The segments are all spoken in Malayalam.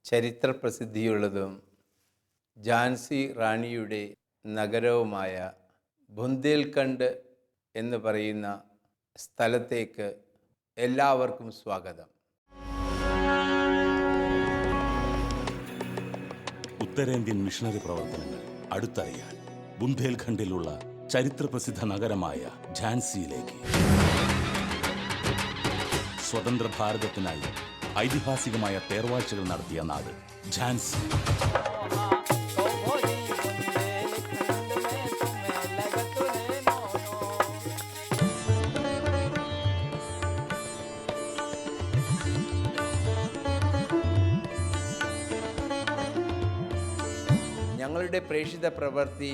ചരിത്ര പ്രസിദ്ധിയുള്ളതും ഝാൻസി റാണിയുടെ നഗരവുമായ ബുന്ദേൽഖണ്ഡ് എന്ന് പറയുന്ന സ്ഥലത്തേക്ക് എല്ലാവർക്കും സ്വാഗതം. ഉത്തരേന്ത്യൻ മിഷണറി പ്രവർത്തനങ്ങൾ അടുത്തറിയാൻ ബുന്ദേൽഖണ്ഡിലുള്ള ചരിത്രപ്രസിദ്ധ നഗരമായ ഝാൻസിയിലേക്ക്. സ്വതന്ത്ര ഭാരതത്തിനായി ഐതിഹാസികമായ തേർവാഴ്ചകൾ നടത്തിയ നാട് ഝാൻസി. ഞങ്ങളുടെ പ്രേക്ഷിത പ്രവൃത്തി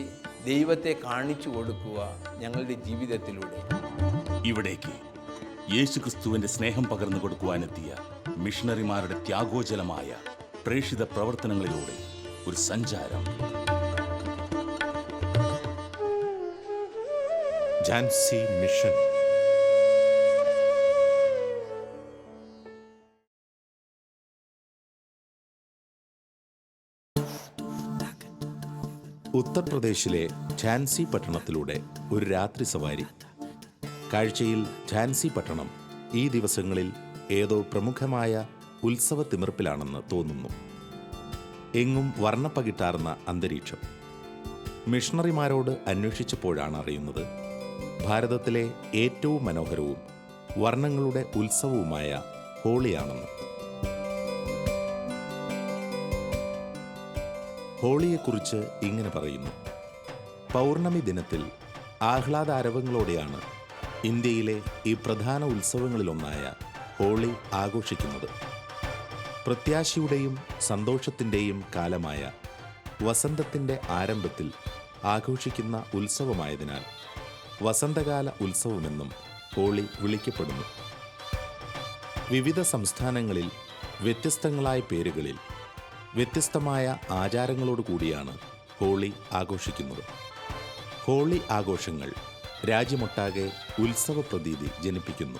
ദൈവത്തെ കാണിച്ചു കൊടുക്കുക ഞങ്ങളുടെ ജീവിതത്തിലൂടെ. ഇവിടേക്ക് യേശുക്രിസ്തുവിന്റെ സ്നേഹം പകർന്നു കൊടുക്കുവാനെത്തിയ മിഷണറിമാരുടെ ത്യാഗോജലമായ പ്രേക്ഷിത പ്രവർത്തനങ്ങളിലൂടെ ഒരു സഞ്ചാരം. ഝാൻസി മിഷൻ. ഉത്തർപ്രദേശിലെ ഝാൻസി പട്ടണത്തിലൂടെ ഒരു രാത്രി സവാരി. കാഴ്ചയിൽ ഝാൻസി പട്ടണം ഈ ദിവസങ്ങളിൽ ഏതോ പ്രമുഖമായ ഉത്സവത്തിമിർപ്പിലാണെന്ന് തോന്നുന്നു. എങ്ങും വർണ്ണപ്പകിട്ടാർന്ന അന്തരീക്ഷം. മിഷണറിമാരോട് അന്വേഷിച്ചപ്പോഴാണ് അറിയുന്നത് ഭാരതത്തിലെ ഏറ്റവും മനോഹരവും വർണ്ണങ്ങളുടെ ഉത്സവവുമായ ഹോളിയാണെന്ന്. ഹോളിയെക്കുറിച്ച് ഇങ്ങനെ പറയുന്നു: പൗർണമി ദിനത്തിൽ ആഹ്ലാദാരവങ്ങളോടെയാണ് ഇന്ത്യയിലെ ഈ പ്രധാന ഉത്സവങ്ങളിലൊന്നായ ഹോളി ആഘോഷിക്കുന്നത്. പ്രത്യാശയുടെയും സന്തോഷത്തിൻ്റെയും കാലമായ വസന്തത്തിൻ്റെ ആരംഭത്തിൽ ആഘോഷിക്കുന്ന ഉത്സവമായതിനാൽ വസന്തകാല ഉത്സവമെന്നും ഹോളി വിളിക്കപ്പെടുന്നു. വിവിധ സംസ്ഥാനങ്ങളിൽ വ്യത്യസ്തങ്ങളായ പേരുകളിൽ വ്യത്യസ്തമായ ആചാരങ്ങളോടുകൂടിയാണ് ഹോളി ആഘോഷിക്കുന്നത്. ഹോളി ആഘോഷങ്ങൾ രാജ്യമൊട്ടാകെ ഉത്സവ പ്രതീതി ജനിപ്പിക്കുന്നു.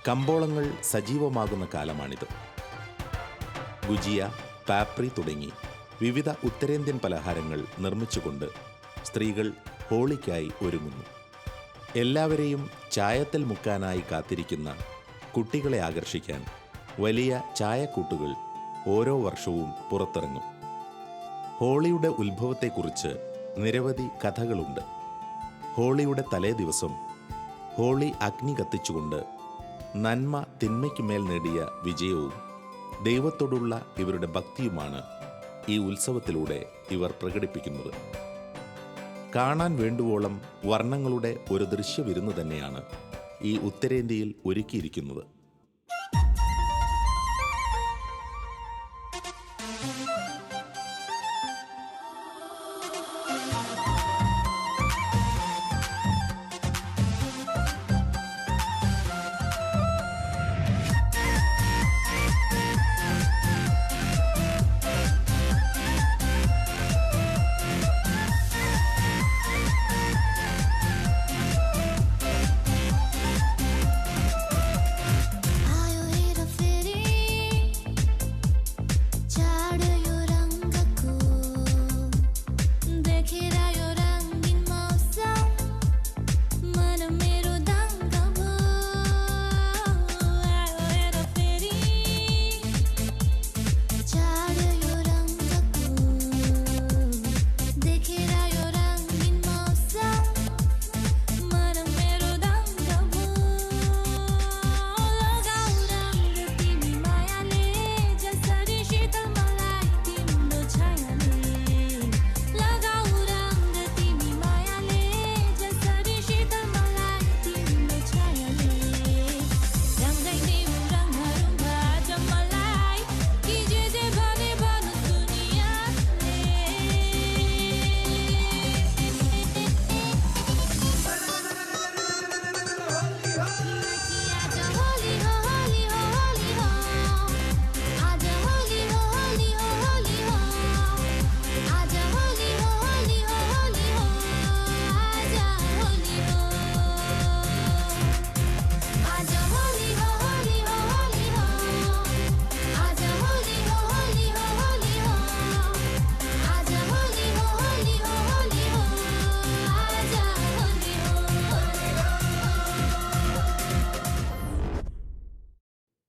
കമ്പോളങ്ങൾ സജീവമാകുന്ന കാലമാണിത്. ഗുജിയ, പാപ്രി തുടങ്ങി വിവിധ ഉത്തരേന്ത്യൻ പലഹാരങ്ങൾ നിർമ്മിച്ചുകൊണ്ട് സ്ത്രീകൾ ഹോളിക്കായി ഒരുങ്ങുന്നു. എല്ലാവരെയും ചായത്തിൽ മുക്കാനായി കാത്തിരിക്കുന്ന കുട്ടികളെ ആകർഷിക്കാൻ വലിയ ചായക്കൂട്ടുകൾ ഓരോ വർഷവും പുറത്തിറങ്ങും. ഹോളിയുടെ ഉത്ഭവത്തെക്കുറിച്ച് നിരവധി കഥകളുണ്ട്. ഹോളിയുടെ തലേ ദിവസം ഹോളി അഗ്നി കത്തിച്ചുകൊണ്ട് നന്മ തിന്മയ്ക്കുമേൽ നേടിയ വിജയവും ദൈവത്തോടുള്ള ഇവരുടെ ഭക്തിയുമാണ് ഈ ഉത്സവത്തിലൂടെ ഇവർ പ്രകടിപ്പിക്കുന്നത്. കാണാൻ വേണ്ടുവോളം വർണ്ണങ്ങളുടെ ഒരു ദൃശ്യവിരുന്ന് തന്നെയാണ് ഈ ഉത്തരേന്ത്യയിൽ ഒരുക്കിയിരിക്കുന്നത്.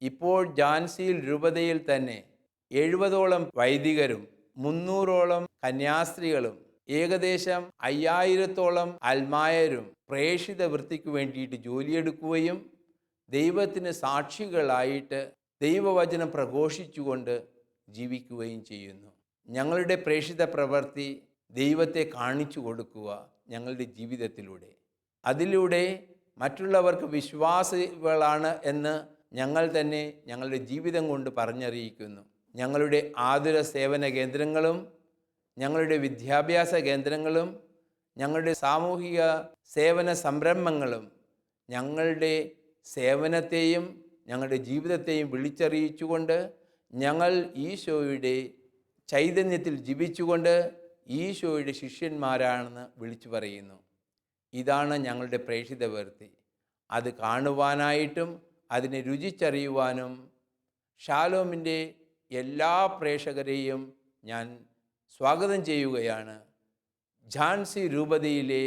ഇപ്പോൾ ഝാൻസിയിൽ രൂപതയിൽ തന്നെ 70ഓളം വൈദികരും 300ഓളം കന്യാസ്ത്രീകളും ഏകദേശം 5000ഓളം അൽമായരും പ്രേഷിത വൃത്തിക്ക് വേണ്ടിയിട്ട് ജോലിയെടുക്കുകയും ദൈവത്തിന് സാക്ഷികളായിട്ട് ദൈവവചനം പ്രഘോഷിച്ചുകൊണ്ട് ജീവിക്കുകയും ചെയ്യുന്നു. ഞങ്ങളുടെ പ്രേഷിത പ്രവൃത്തി ദൈവത്തെ കാണിച്ചു കൊടുക്കുക ഞങ്ങളുടെ ജീവിതത്തിലൂടെ. അതിലൂടെ മറ്റുള്ളവർക്ക് വിശ്വാസികളാണ് എന്ന് ഞങ്ങൾ തന്നെ ഞങ്ങളുടെ ജീവിതം കൊണ്ട് പറഞ്ഞറിയിക്കുന്നു. ഞങ്ങളുടെ ആതുര സേവന കേന്ദ്രങ്ങളും ഞങ്ങളുടെ വിദ്യാഭ്യാസ കേന്ദ്രങ്ങളും ഞങ്ങളുടെ സാമൂഹിക സേവന സംരംഭങ്ങളും ഞങ്ങളുടെ സേവനത്തെയും ഞങ്ങളുടെ ജീവിതത്തെയും വിളിച്ചറിയിച്ചുകൊണ്ട് ഞങ്ങൾ ഈശോയുടെ ചൈതന്യത്തിൽ ജീവിച്ചുകൊണ്ട് ഈശോയുടെ ശിഷ്യന്മാരാണെന്ന് വിളിച്ചു പറയുന്നു. ഇതാണ് ഞങ്ങളുടെ പ്രേഷിത പ്രവൃത്തി. അത് കാണുവാനായിട്ടും അതിനെ രുചിച്ചറിയുവാനും ഷാലോമിൻ്റെ എല്ലാ പ്രേക്ഷകരെയും ഞാൻ സ്വാഗതം ചെയ്യുകയാണ്. ഝാൻസി രൂപതയിലെ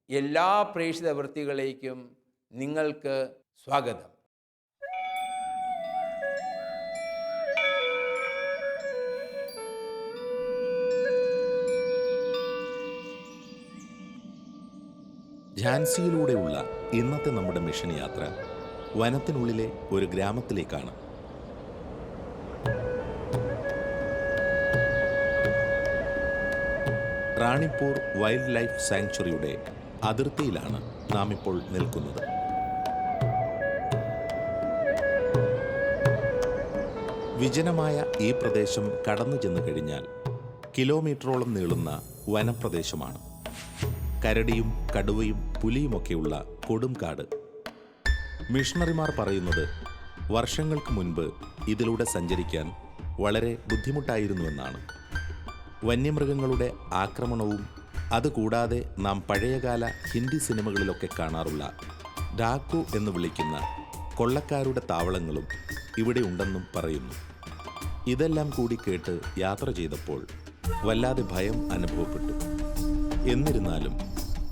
എല്ലാ പ്രേഷിത വൃത്തികളേക്കും നിങ്ങൾക്ക് സ്വാഗതം. ഝാൻസിയിലൂടെയുള്ള ഇന്നത്തെ നമ്മുടെ മിഷൻ യാത്ര വനത്തിനുള്ളിലെ ഒരു ഗ്രാമത്തിലേക്കാണ്. റാണിപ്പൂർ വൈൽഡ് ലൈഫ് സാങ്ച്വറിയുടെ അതിർത്തിയിലാണ് നാം ഇപ്പോൾ നിൽക്കുന്നത്. വിജനമായ ഈ പ്രദേശം കടന്നു ചെന്നു കഴിഞ്ഞാൽ കിലോമീറ്ററോളം നീളുന്ന വനപ്രദേശമാണ്. കരടിയും കടുവയും പുലിയുമൊക്കെയുള്ള കൊടുംകാട്. മിഷണറിമാർ പറയുന്നത് വർഷങ്ങൾക്ക് മുൻപ് ഇതിലൂടെ സഞ്ചരിക്കാൻ വളരെ ബുദ്ധിമുട്ടായിരുന്നുവെന്നാണ്. വന്യമൃഗങ്ങളുടെ ആക്രമണവും അതുകൂടാതെ നാം പഴയകാല ഹിന്ദി സിനിമകളിലൊക്കെ കാണാറുള്ള ഡാക്കു എന്ന് വിളിക്കുന്ന കൊള്ളക്കാരുടെ താവളങ്ങളും ഇവിടെ ഉണ്ടെന്നും പറയുന്നു. ഇതെല്ലാം കൂടി കേട്ട് യാത്ര ചെയ്തപ്പോൾ വല്ലാതെ ഭയം അനുഭവപ്പെട്ടു. എന്നിരുന്നാലും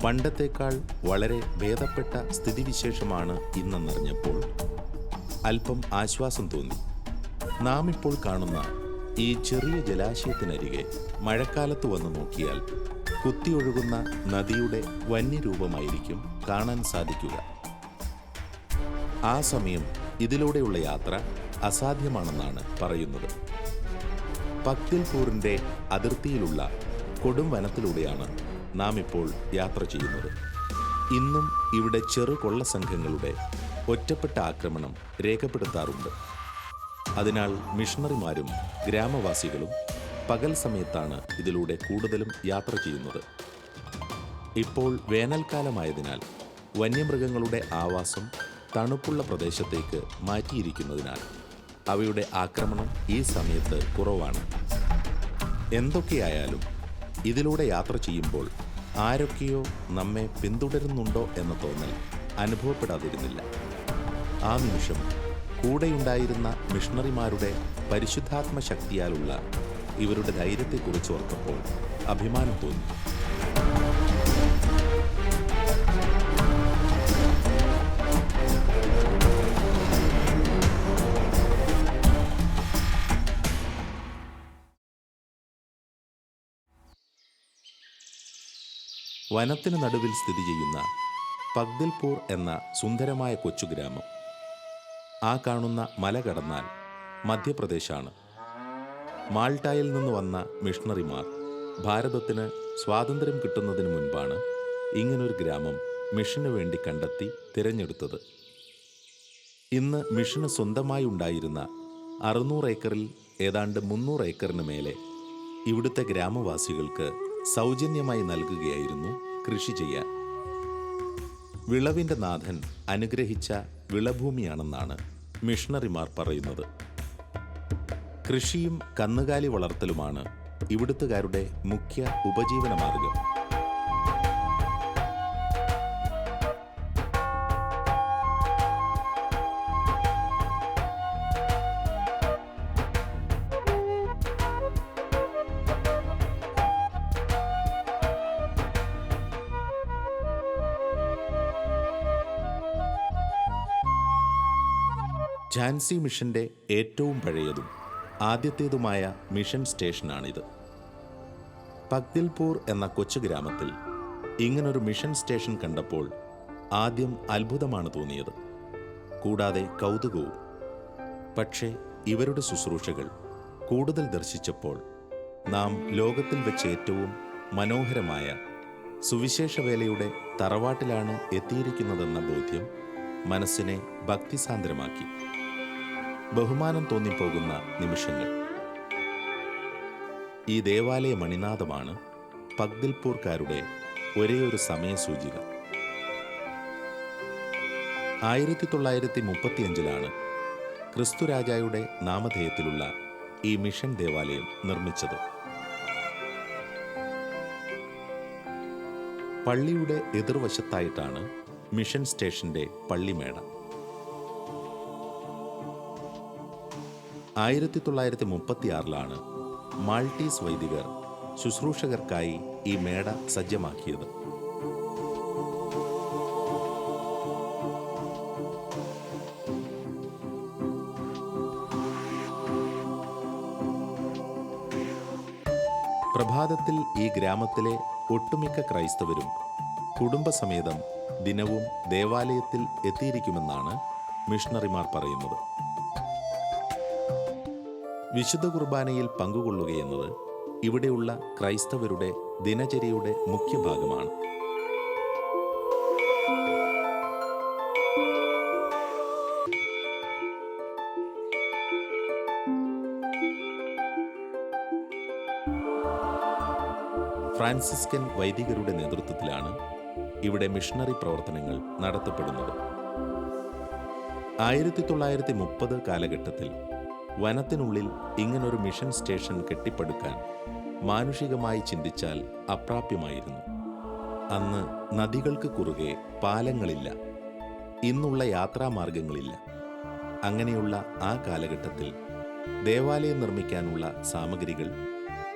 പണ്ടത്തേക്കാൾ വളരെ ഭേദപ്പെട്ട സ്ഥിതിവിശേഷമാണ് ഇന്നെന്നറിഞ്ഞപ്പോൾ അല്പം ആശ്വാസം തോന്നി. നാം ഇപ്പോൾ കാണുന്ന ഈ ചെറിയ ജലാശയത്തിനരികെ മഴക്കാലത്ത് വന്നു നോക്കിയാൽ കുത്തിയൊഴുകുന്ന നദിയുടെ വന്യരൂപമായിരിക്കും കാണാൻ സാധിക്കുക. ആ സമയം ഇതിലൂടെയുള്ള യാത്ര അസാധ്യമാണെന്നാണ് പറയുന്നത്. പക്തിൽപൂറിൻ്റെ അതിർത്തിയിലുള്ള കൊടും വനത്തിലൂടെയാണ് നാം ഇപ്പോൾ യാത്ര ചെയ്യുന്നത്. ഇന്നും ഇവിടെ ചെറു കൊള്ള സംഘങ്ങളുടെ ഒറ്റപ്പെട്ട ആക്രമണം രേഖപ്പെടുത്താറുണ്ട്. അതിനാൽ മിഷണറിമാരും ഗ്രാമവാസികളും പകൽ സമയത്താണ് ഇതിലൂടെ കൂടുതലും യാത്ര ചെയ്യുന്നത്. ഇപ്പോൾ വേനൽക്കാലമായതിനാൽ വന്യമൃഗങ്ങളുടെ ആവാസം തണുപ്പുള്ള പ്രദേശത്തേക്ക് മാറ്റിയിരിക്കുന്നതിനാൽ അവയുടെ ആക്രമണം ഈ സമയത്ത് കുറവാണ്. എന്തൊക്കെയായാലും ഇതിലൂടെ യാത്ര ചെയ്യുമ്പോൾ ആരൊക്കെയോ നമ്മെ പിന്തുടരുന്നുണ്ടോ എന്ന തോന്നൽ അനുഭവപ്പെടാതിരുന്നില്ല. ആ നിമിഷം കൂടെയുണ്ടായിരുന്ന മിഷണറിമാരുടെ പരിശുദ്ധാത്മ ശക്തിയാലുള്ള ഇവരുടെ ധൈര്യത്തെക്കുറിച്ച് ഓർത്തപ്പോൾ അഭിമാനം തോന്നി. വനത്തിന് നടുവിൽ സ്ഥിതി ചെയ്യുന്ന പഗ്ദിൽപൂർ എന്ന സുന്ദരമായ കൊച്ചുഗ്രാമം. ആ കാണുന്ന മല കടന്നാൽ മധ്യപ്രദേശാണ്. മാൾട്ടായിൽ നിന്ന് വന്ന മിഷണറിമാർ ഭാരതത്തിന് സ്വാതന്ത്ര്യം കിട്ടുന്നതിന് മുൻപാണ് ഇങ്ങനൊരു ഗ്രാമം മിഷന് വേണ്ടി കണ്ടെത്തി തിരഞ്ഞെടുത്തത്. ഇന്ന് മിഷന് സ്വന്തമായി ഉണ്ടായിരുന്ന 600 ഏക്കറിൽ ഏതാണ്ട് 300 ഏക്കറിന് മേലെ ഇവിടുത്തെ ഗ്രാമവാസികൾക്ക് സൗജന്യമായി നൽകുകയായിരുന്നു കൃഷി ചെയ്യാൻ. വിളവിൻ്റെ നാഥൻ അനുഗ്രഹിച്ച വിളഭൂമിയാണെന്നാണ് മിഷണറിമാർ പറയുന്നത്. കൃഷിയും കന്നുകാലി വളർത്തലുമാണ് ഇവിടുത്തുകാരുടെ മുഖ്യ ഉപജീവന മാർഗം. ഝാൻസി മിഷന്റെ ഏറ്റവും പഴയതും ആദ്യത്തേതുമായ മിഷൻ സ്റ്റേഷനാണിത്. പഗ്ദിൽപൂർ എന്ന കൊച്ചു ഗ്രാമത്തിൽ ഇങ്ങനൊരു മിഷൻ സ്റ്റേഷൻ കണ്ടപ്പോൾ ആദ്യം അത്ഭുതമാണ് തോന്നിയത്, കൂടാതെ കൗതുകവും. പക്ഷേ ഇവരുടെ ശുശ്രൂഷകൾ കൂടുതൽ ദർശിച്ചപ്പോൾ നാം ലോകത്തിൽ വെച്ച് ഏറ്റവും മനോഹരമായ സുവിശേഷവേലയുടെ തറവാട്ടിലാണ് എത്തിയിരിക്കുന്നതെന്ന ബോധ്യം മനസ്സിനെ ഭക്തിസാന്ദ്രമാക്കി. ബഹുമാനം തോന്നിപ്പോകുന്ന നിമിഷങ്ങൾ. ഈ ദേവാലയ മണിനാഥമാണ് പഗ്ദിൽപൂർക്കാരുടെ ഒരേയൊരു സമയസൂചിക. 1935 ക്രിസ്തുരാജായുടെ നാമധേയത്തിലുള്ള ഈ മിഷൻ ദേവാലയം നിർമ്മിച്ചത്. പള്ളിയുടെ എതിർവശത്തായിട്ടാണ് മിഷൻ സ്റ്റേഷന്റെ പള്ളിമേട. 1936 മാൾട്ടീസ് വൈദികർ ശുശ്രൂഷകർക്കായി ഈ മേട സജ്ജമാക്കിയത്. പ്രഭാതത്തിൽ ഈ ഗ്രാമത്തിലെ ഒട്ടുമിക്ക ക്രൈസ്തവരും കുടുംബസമേതം ദിനവും ദേവാലയത്തിൽ എത്തിയിരിക്കുമെന്നാണ് മിഷണറിമാർ പറയുന്നത്. വിശുദ്ധ കുർബാനയിൽ പങ്കുകൊള്ളുകയെന്നത് ഇവിടെയുള്ള ക്രൈസ്തവരുടെ ദിനചര്യയുടെ മുഖ്യ ഭാഗമാണ്. ഫ്രാൻസിസ്കൻ വൈദികരുടെ നേതൃത്വത്തിലാണ് ഇവിടെ മിഷണറി പ്രവർത്തനങ്ങൾ നടത്തപ്പെടുന്നത്. 1930 കാലഘട്ടത്തിൽ വനത്തിനുള്ളിൽ ഇങ്ങനൊരു മിഷൻ സ്റ്റേഷൻ കെട്ടിപ്പടുക്കാൻ മാനുഷികമായി ചിന്തിച്ചാൽ അപ്രാപ്യമായിരുന്നു. അന്ന് നദികൾക്ക് കുറുകെ പാലങ്ങളില്ല, ഇന്നുള്ള യാത്രാമാർഗങ്ങളില്ല. അങ്ങനെയുള്ള ആ കാലഘട്ടത്തിൽ ദേവാലയം നിർമ്മിക്കാനുള്ള സാമഗ്രികൾ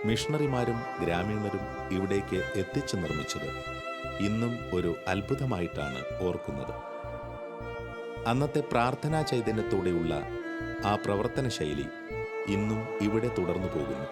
മിഷണറിമാരും ഗ്രാമീണരും ഇവിടേക്ക് എത്തിച്ചു നിർമ്മിച്ചത് ഇന്നും ഒരു അത്ഭുതമായിട്ടാണ് ഓർക്കുന്നത്. അന്നത്തെ പ്രാർത്ഥനാ ചൈതന്യത്തോടെയുള്ള ആ പ്രവർത്തന ശൈലി ഇന്നും ഇവിടെ തുടർന്നു പോകുന്നു.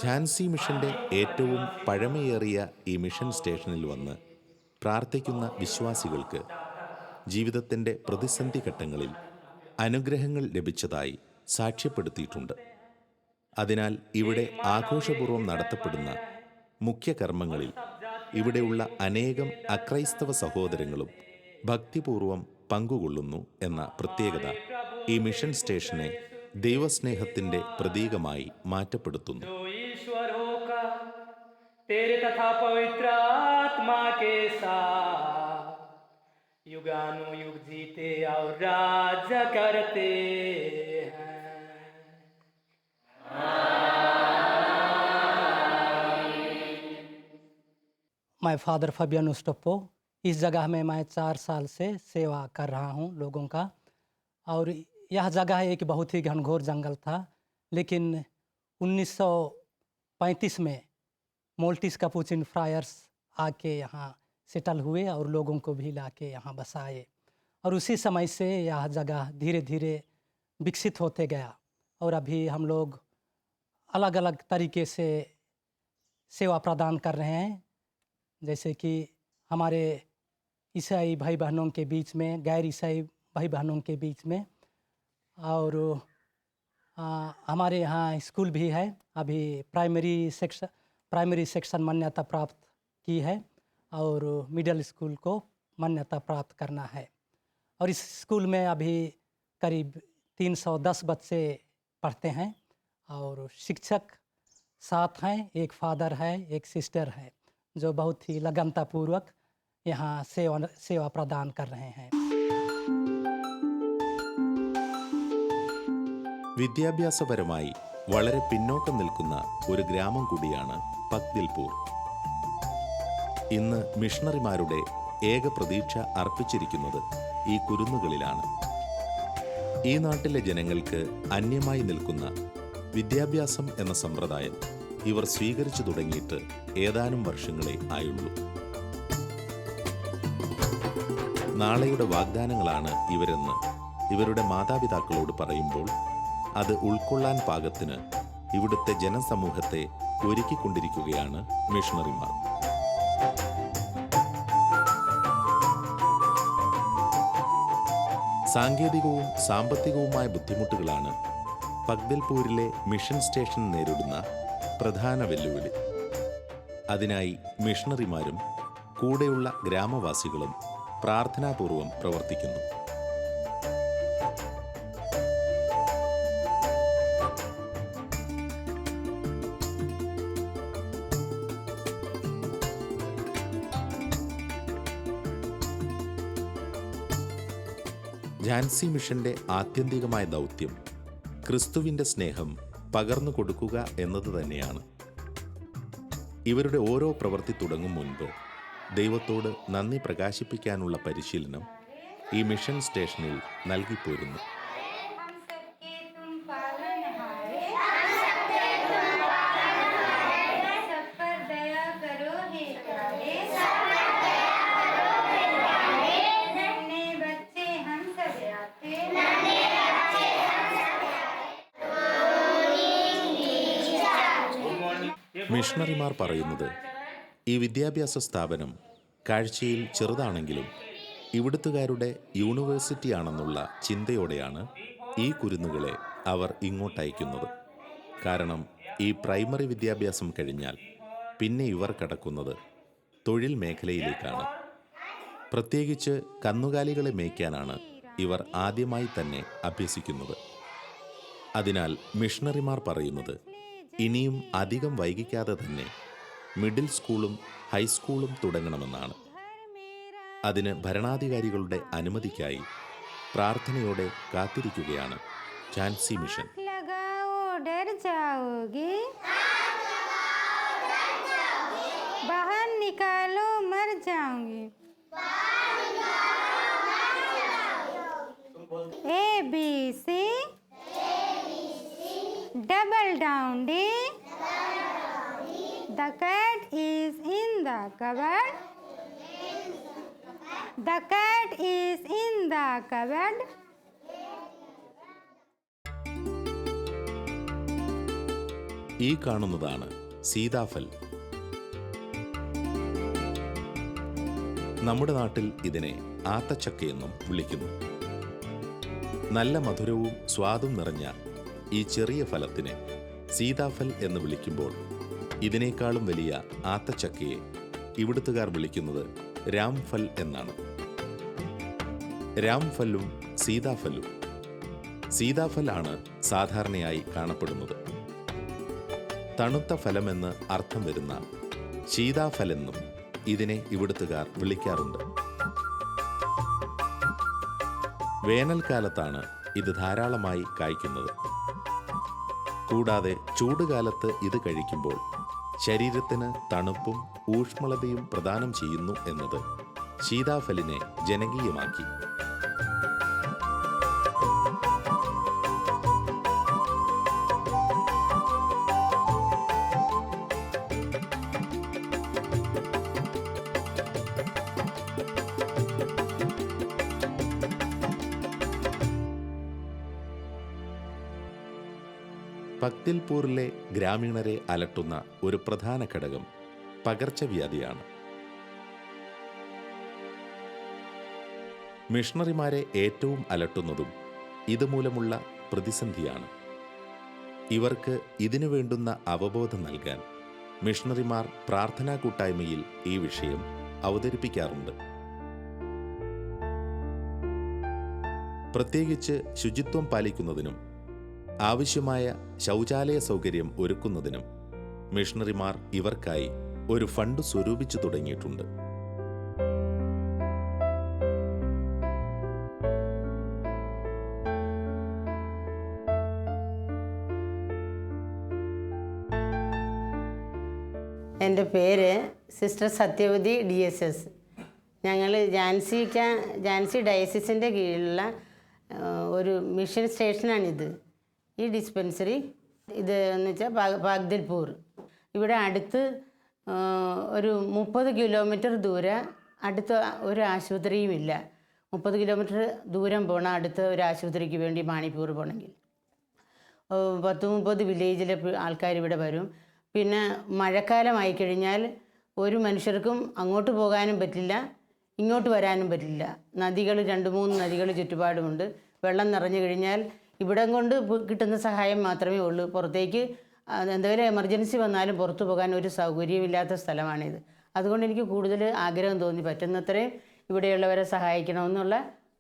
ഝാൻസി മിഷന്റെ ഏറ്റവും പഴമയേറിയ ഈ മിഷൻ സ്റ്റേഷനിൽ വന്ന് പ്രാർത്ഥിക്കുന്ന വിശ്വാസികൾക്ക് ജീവിതത്തിൻ്റെ പ്രതിസന്ധി ഘട്ടങ്ങളിൽ അനുഗ്രഹങ്ങൾ ലഭിച്ചതായി സാക്ഷ്യപ്പെടുത്തിയിട്ടുണ്ട്. അതിനാൽ ഇവിടെ ആഘോഷപൂർവ്വം നടത്തപ്പെടുന്ന മുഖ്യ കർമ്മങ്ങളിൽ ഇവിടെയുള്ള അനേകം അക്രൈസ്തവ സഹോദരങ്ങളും ഭക്തിപൂർവം പങ്കുകൊള്ളുന്നു എന്ന പ്രത്യേകത ഈ മിഷൻ സ്റ്റേഷനെ ദൈവസ്നേഹത്തിൻ്റെ പ്രതീകമായി മാറ്റപ്പെടുത്തുന്നു. तेरे तथा पवित्र आत्मा के साथ युगानुयुग जीते और राज्य करते हैं। मैं फादर फबियन उस्टप्पो, इस जगह में मैं 4 साल से सेवा कर रहा हूँ लोगों का। और यह जगह एक बहुत ही घनघोर जंगल था, लेकिन 1935 में मोल्टिस कैपुचिन फ्रायर्स आके यहाँ सेटल हुए और लोगों को भी लाके यहाँ बसाए। और उसी समय से यह जगह धीरे धीरे विकसित होते गया और अभी हम लोग अलग अलग तरीके से सेवा प्रदान कर रहे हैं, जैसे कि हमारे ईसाई भाई बहनों के बीच में, गैर ईसाई भाई बहनों के बीच में। और हमारे यहाँ स्कूल भी है, अभी प्राइमरी सेक्शन मान्यता प्राप्त की है और मिडिल स्कूल को मान्यता प्राप्त करना है। और इस स्कूल में अभी करीब 310 बच्चे पढ़ते हैं और शिक्षक 7 हैं, एक फादर है, एक सिस्टर है, जो बहुत ही लगनतापूर्वक यहाँ सेवा प्रदान कर रहे हैं। വിദ്യാഭ്യാസപരമായി വളരെ പിന്നോക്കം നിൽക്കുന്ന ഒരു ഗ്രാമം കൂടിയാണ് പക്ദിൽപൂർ. ഇന്ന് മിഷണറിമാരുടെ ഏക പ്രതീക്ഷ അർപ്പിച്ചിരിക്കുന്നത് ഈ കുരുന്നുകളിലാണ്. ഈ നാട്ടിലെ ജനങ്ങൾക്ക് അന്യമായി നിൽക്കുന്ന വിദ്യാഭ്യാസം എന്ന സമ്പ്രദായം ഇവർ സ്വീകരിച്ചു തുടങ്ങിയിട്ട് ഏതാനും വർഷങ്ങളെ ആയുള്ളൂ. നാളെയുടെ വാഗ്ദാനങ്ങളാണ് ഇവരെന്ന് ഇവരുടെ മാതാപിതാക്കളോട് പറയുമ്പോൾ അത് ഉൾക്കൊള്ളാൻ പാകത്തിന് ഇവിടുത്തെ ജനസമൂഹത്തെ ഒരുക്കിക്കൊണ്ടിരിക്കുകയാണ് മിഷണറിമാർ. സാങ്കേതികവും സാമ്പത്തികവുമായ ബുദ്ധിമുട്ടുകളാണ് പക്ദിൽപൂരിലെ മിഷൻ സ്റ്റേഷൻ നേരിടുന്ന പ്രധാന വെല്ലുവിളി. അതിനായി മിഷണറിമാരും കൂടെയുള്ള ഗ്രാമവാസികളും പ്രാർത്ഥനാപൂർവം പ്രവർത്തിക്കുന്നു. ഝാൻസി മിഷന്റെ ആത്യന്തികമായ ദൗത്യം ക്രിസ്തുവിൻ്റെ സ്നേഹം പകർന്നു കൊടുക്കുക എന്നത് തന്നെയാണ്. ഇവരുടെ ഓരോ പ്രവൃത്തി തുടങ്ങും മുൻപ് ദൈവത്തോട് നന്ദി പ്രകാശിപ്പിക്കാനുള്ള പരിശീലനം ഈ മിഷൻ സ്റ്റേഷനിൽ നൽകിപ്പോരുന്നു. മിഷണറിമാർ പറയുന്നത് ഈ വിദ്യാഭ്യാസ സ്ഥാപനം കാഴ്ചയിൽ ചെറുതാണെങ്കിലും ഇവിടുത്തുകാരുടെ യൂണിവേഴ്സിറ്റിയാണെന്നുള്ള ചിന്തയോടെയാണ് ഈ കുരുന്നുകളെ അവർ ഇങ്ങോട്ടയക്കുന്നത്. കാരണം ഈ പ്രൈമറി വിദ്യാഭ്യാസം കഴിഞ്ഞാൽ പിന്നെ ഇവർ കടക്കുന്നത് തൊഴിൽ മേഖലയിലേക്കാണ്. പ്രത്യേകിച്ച് കന്നുകാലികളെ മേയ്ക്കാനാണ് ഇവർ ആദ്യമായി തന്നെ അഭ്യസിക്കുന്നത്. അതിനാൽ മിഷണറിമാർ പറയുന്നത് ഇനിയും അധികം വൈകിക്കാതെ തന്നെ മിഡിൽ സ്കൂളും ഹൈസ്കൂളും തുടങ്ങണമെന്നാണ്. അതിന് ഭരണാധികാരികളുടെ അനുമതിക്കായി പ്രാർത്ഥനയോടെ കാത്തിരിക്കുകയാണ് Jhansi mission. Double down D. The cat is in the cupboard. The cat is in the cupboard. ഈ കാണുന്നതാണ് സീതാഫൽ. നമ്മുടെ നാട്ടിൽ ഇതിനെ ആത്തച്ചക്കയെന്നും വിളിക്കുന്നു. നല്ല മധുരവും സ്വാദും നിറഞ്ഞ ഈ ചെറിയ ഫലത്തിനെ സീതാഫൽ എന്ന് വിളിക്കുമ്പോൾ ഇതിനേക്കാളും വലിയ ആത്തച്ചക്കയെ ഇവിടുത്തുകാർ വിളിക്കുന്നത് രാംഫൽ എന്നാണ്. രാംഫലും സീതാഫലും. സീതാഫൽ ആണ് സാധാരണയായി കാണപ്പെടുന്നത്. തണുത്ത ഫലമെന്ന് അർത്ഥം വരുന്ന ശീതാഫലെന്നും ഇതിനെ ഇവിടുത്തുകാർ വിളിക്കാറുണ്ട്. വേനൽക്കാലത്താണ് ഇത് ധാരാളമായി കായ്ക്കുന്നത്. കൂടാതെ ചൂടുകാലത്ത് ഇത് കഴിക്കുമ്പോൾ ശരീരത്തിന് തണുപ്പും ഊഷ്മളതയും പ്രദാനം ചെയ്യുന്നു എന്നത് സീതാഫലിനെ ജനകീയമാക്കി. പക്തിൽപൂരിലെ ഗ്രാമീണരെ അലട്ടുന്ന ഒരു പ്രധാന ഘടകം പകർച്ചവ്യാധിയാണ്. മിഷണറിമാരെ ഏറ്റവും അലട്ടുന്നതും ഇതുമൂലമുള്ള പ്രതിസന്ധിയാണ്. ഇവർക്ക് ഇതിനു വേണ്ടുന്ന അവബോധം നൽകാൻ മിഷണറിമാർ പ്രാർത്ഥനാ കൂട്ടായ്മയിൽ ഈ വിഷയം അവതരിപ്പിക്കാറുണ്ട്. പ്രത്യേകിച്ച് ശുചിത്വം പാലിക്കുന്നതിനും ആവശ്യമായ ശൗചാലയ സൗകര്യം ഒരുക്കുന്നതിനും മിഷണറിമാർ ഇവർക്കായി ഒരു ഫണ്ട് സ്വരൂപിച്ചു തുടങ്ങിയിട്ടുണ്ട്. എൻ്റെ പേര് സിസ്റ്റർ സത്യവതി DSS. ഞങ്ങൾ ജാൻസി ഡയസിസിൻ്റെ കീഴിലുള്ള ഒരു മിഷൻ സ്റ്റേഷനാണിത്. ഈ ഡിസ്പെൻസറി ഇത് എന്ന് വെച്ചാൽ പഗ്ദിൽപൂർ. ഇവിടെ അടുത്ത് ഒരു 30 കിലോമീറ്റർ ദൂരം അടുത്ത ഒരു ആശുപത്രിയുമില്ല. 30 കിലോമീറ്റർ ദൂരം പോകണം അടുത്ത ഒരു ആശുപത്രിക്ക് വേണ്ടി മണിപ്പൂർ പോകണമെങ്കിൽ. 10-30 വില്ലേജിലെ ആൾക്കാർ ഇവിടെ വരും. പിന്നെ മഴക്കാലമായി കഴിഞ്ഞാൽ ഒരു മനുഷ്യർക്കും അങ്ങോട്ട് പോകാനും പറ്റില്ല, ഇങ്ങോട്ട് വരാനും പറ്റില്ല. നദികൾ 2-3 നദികൾ ചുറ്റുപാടുമുണ്ട്. വെള്ളം നിറഞ്ഞു കഴിഞ്ഞാൽ ഇവിടം കൊണ്ട് കിട്ടുന്ന സഹായം മാത്രമേ ഉള്ളൂ. പുറത്തേക്ക് എന്തെങ്കിലും എമർജൻസി വന്നാലും പുറത്തു പോകാൻ ഒരു സൗകര്യമില്ലാത്ത സ്ഥലമാണിത്. അതുകൊണ്ട് എനിക്ക് കൂടുതൽ ആഗ്രഹം തോന്നി, പറ്റുന്നത്രയും ഇവിടെയുള്ളവരെ സഹായിക്കണമെന്നുള്ള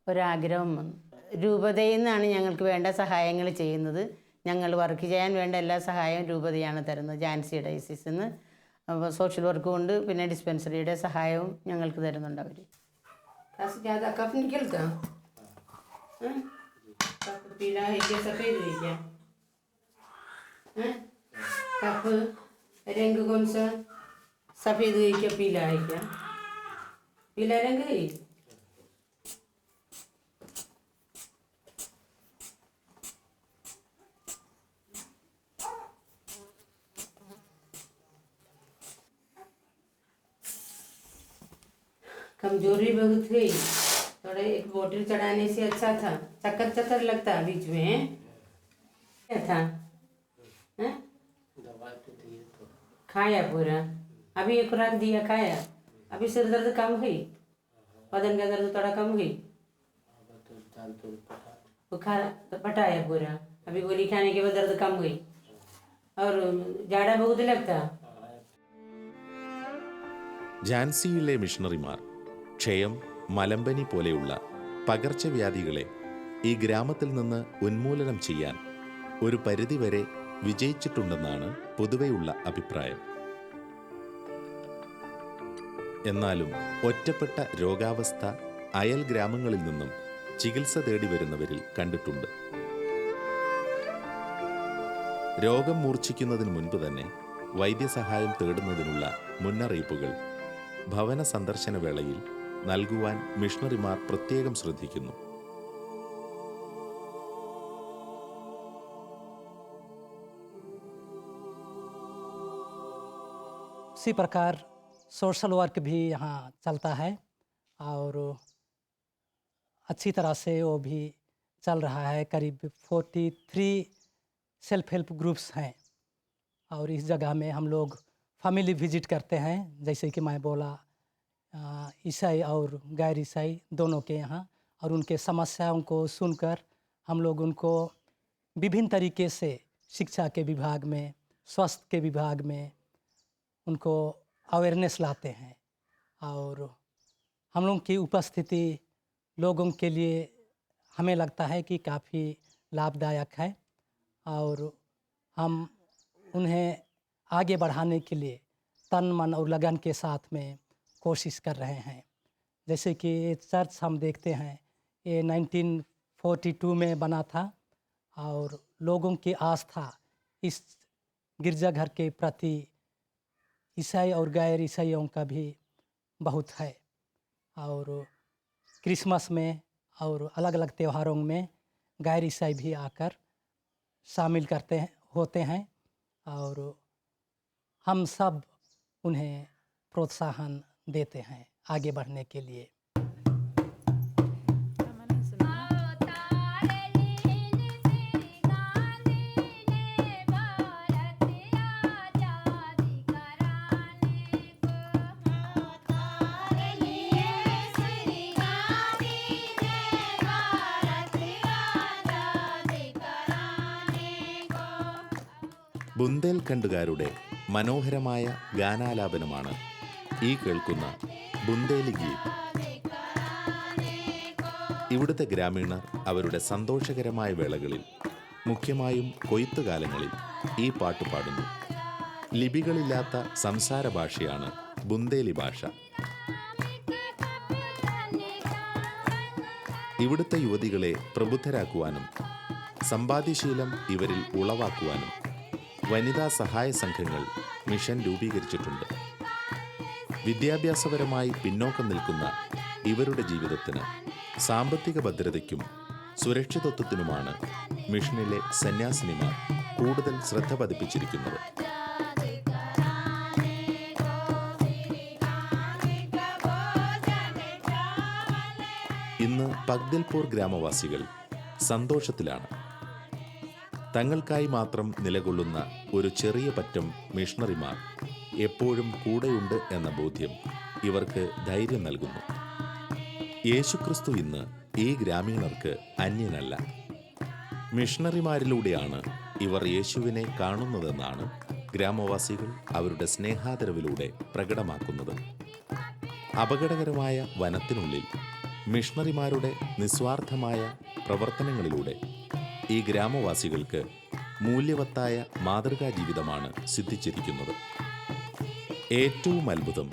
ഒരാഗ്രഹം വന്നു. രൂപതയിൽ നിന്നാണ് ഞങ്ങൾക്ക് വേണ്ട സഹായങ്ങൾ ചെയ്യുന്നത്. ഞങ്ങൾ വർക്ക് ചെയ്യാൻ വേണ്ട എല്ലാ സഹായവും രൂപതയാണ് തരുന്നത്. ജാൻസി ഡയസിസിൽ നിന്ന് സോഷ്യൽ വർക്കും ഉണ്ട്, പിന്നെ ഡിസ്പെൻസറിയുടെ സഹായവും ഞങ്ങൾക്ക് തരുന്നുണ്ട് അവർ. कफ निकलता कफ पीला है क्या सफ़ेद है क्या? कफ रंग कौन सा? सफ़ेद है क्या पीला है क्या? पीला रंग है. कमजोरी बहुत हुई, थोड़ा एक बोतल चढ़ाने से अच्छा था. चक्कर चक्कर लगता बीच में, क्या था? खाया पूरा, अभी एक खुराक दिया खाया, अभी सिर दर्द कम हुई, बदन का दर्द थोड़ा कम हुई, बुखार पटाया पूरा, अभी गोली खाने के बाद दर्द कम हुई. और जाड़ा बहुत लगता. ജാൻസിയിലെ മിഷണറിമാർ ക്ഷയം, മലമ്പനി പോലെയുള്ള പകർച്ചവ്യാധികളെ ഈ ഗ്രാമത്തിൽ നിന്ന് ഉന്മൂലനം ചെയ്യാൻ ഒരു പരിധിവരെ വിജയിച്ചിട്ടുണ്ടെന്നാണ് പൊതുവെയുള്ള അഭിപ്രായം. എന്നാലും ഒറ്റപ്പെട്ട രോഗാവസ്ഥ അയൽ ഗ്രാമങ്ങളിൽ നിന്നും ചികിത്സ തേടി വരുന്നവരിൽ കണ്ടിട്ടുണ്ട്. രോഗം മൂർച്ഛിക്കുന്നതിന് മുൻപ് തന്നെ വൈദ്യസഹായം തേടുന്നതിനുള്ള മുന്നറിയിപ്പുകൾ ഭവന സന്ദർശന വേളയിൽ നൽകുവാൻ മിഷണറിമാർ പ്രത്യേകം ശ്രദ്ധിക്കുന്നു. उसी प्रकार सोशल वर्क भी यहाँ चलता है और अच्छी तरह से वो भी चल रहा है. करीब 43 सेल्फ हेल्प ग्रुप्स हैं और इस जगह में हम लोग फैमिली विजिट करते हैं. जैसे कि मैं बोला, ईसाई और गैर ईसाई दोनों के यहाँ, और उनके समस्याओं को सुनकर हम लोग उनको विभिन्न तरीके से शिक्षा के विभाग में, स्वास्थ्य के विभाग में उनको अवेयरनेस लाते हैं. और हम लोग की उपस्थिति लोगों के लिए हमें लगता है कि काफ़ी लाभदायक है और हम उन्हें आगे बढ़ाने के लिए तन मन और लगन के साथ में कोशिश कर रहे हैं. जैसे कि ये चर्च हम देखते हैं, ये 1942 में बना था और लोगों की आस्था इस गिरजाघर के प्रति ईसाई और गैर ईसाइयों का भी बहुत है. और क्रिसमस में और अलग अलग त्योहारों में गैर ईसाई भी आकर शामिल होते हैं और हम सब उन्हें प्रोत्साहन देते हैं आगे बढ़ने के लिए. ബുന്ദേൽഖണ്ഡുകാരുടെ മനോഹരമായ ഗാനാലാപനമാണ് ഈ കേൾക്കുന്ന ബുന്ദേലി ഗീത്. ഇവിടുത്തെ ഗ്രാമീണർ അവരുടെ സന്തോഷകരമായ വേളകളിൽ, മുഖ്യമായും കൊയ്ത്തുകാലങ്ങളിൽ ഈ പാട്ട് പാടുന്നു. ലിപികളില്ലാത്ത സംസാര ഭാഷയാണ് ബുന്ദേലി ഭാഷ. ഇവിടുത്തെ യുവതികളെ പ്രബുദ്ധരാക്കുവാനും സമ്പാദ്യശീലം ഇവരിൽ ഉളവാക്കുവാനും വനിതാ സഹായ സംഘങ്ങൾ മിഷൻ രൂപീകരിച്ചിട്ടുണ്ട്. വിദ്യാഭ്യാസപരമായി പിന്നോക്കം നിൽക്കുന്ന ഇവരുടെ ജീവിതത്തിന് സാമ്പത്തിക ഭദ്രതയ്ക്കും സുരക്ഷിതത്വത്തിനുമാണ് മിഷനിലെ സന്യാസിനിമാർ കൂടുതൽ ശ്രദ്ധ പതിപ്പിച്ചിരിക്കുന്നത്. ഇന്ന് പഗ്ദിൽപൂർ ഗ്രാമവാസികൾ സന്തോഷത്തിലാണ്. തങ്ങൾക്കായി മാത്രം നിലകൊള്ളുന്ന ഒരു ചെറിയ പറ്റം മിഷണറിമാർ എപ്പോഴും കൂടെയുണ്ട് എന്ന ബോധ്യം ഇവർക്ക് ധൈര്യം നൽകുന്നു. യേശുക്രിസ്തു ഇന്ന് ഈ ഗ്രാമീണർക്ക് അന്യനല്ല. മിഷണറിമാരിലൂടെയാണ് ഇവർ യേശുവിനെ കാണുന്നതെന്നാണ് ഗ്രാമവാസികൾ അവരുടെ സ്നേഹാദരവിലൂടെ പ്രകടമാക്കുന്നത്. അപകടകരമായ വനത്തിനുള്ളിൽ മിഷണറിമാരുടെ നിസ്വാർത്ഥമായ പ്രവർത്തനങ്ങളിലൂടെ ഈ ഗ്രാമവാസികൾക്ക് മൂല്യവത്തായ മാതൃകാ ജീവിതമാണ് സിദ്ധിച്ചിരിക്കുന്നത്. ഏറ്റവും അത്ഭുതം,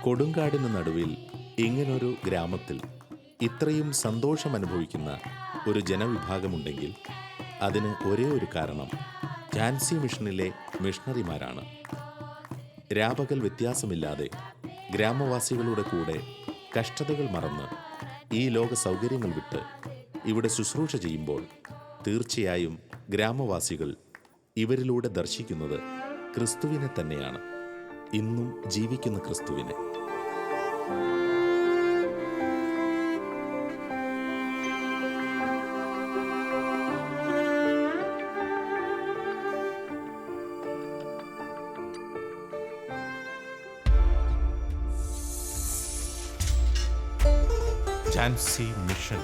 കൊടുങ്കാടിന് നടുവിൽ ഇങ്ങനൊരു ഗ്രാമത്തിൽ ഇത്രയും സന്തോഷമനുഭവിക്കുന്ന ഒരു ജനവിഭാഗമുണ്ടെങ്കിൽ അതിന് ഒരേ ഒരു കാരണം ഝാൻസി മിഷനിലെ മിഷണറിമാരാണ്. രാപകൽ വ്യത്യാസമില്ലാതെ ഗ്രാമവാസികളുടെ കൂടെ കഷ്ടതകൾ മറന്ന് ഈ ലോക സൗകര്യങ്ങൾ വിട്ട് ഇവിടെ ശുശ്രൂഷ ചെയ്യുമ്പോൾ തീർച്ചയായും ഗ്രാമവാസികൾ ഇവരിലൂടെ ദർശിക്കുന്നത് ക്രിസ്തുവിനെ തന്നെയാണ്, ഇന്നും ജീവിക്കുന്ന ക്രിസ്തുവിനെ. ഝാൻസി മിഷൻ.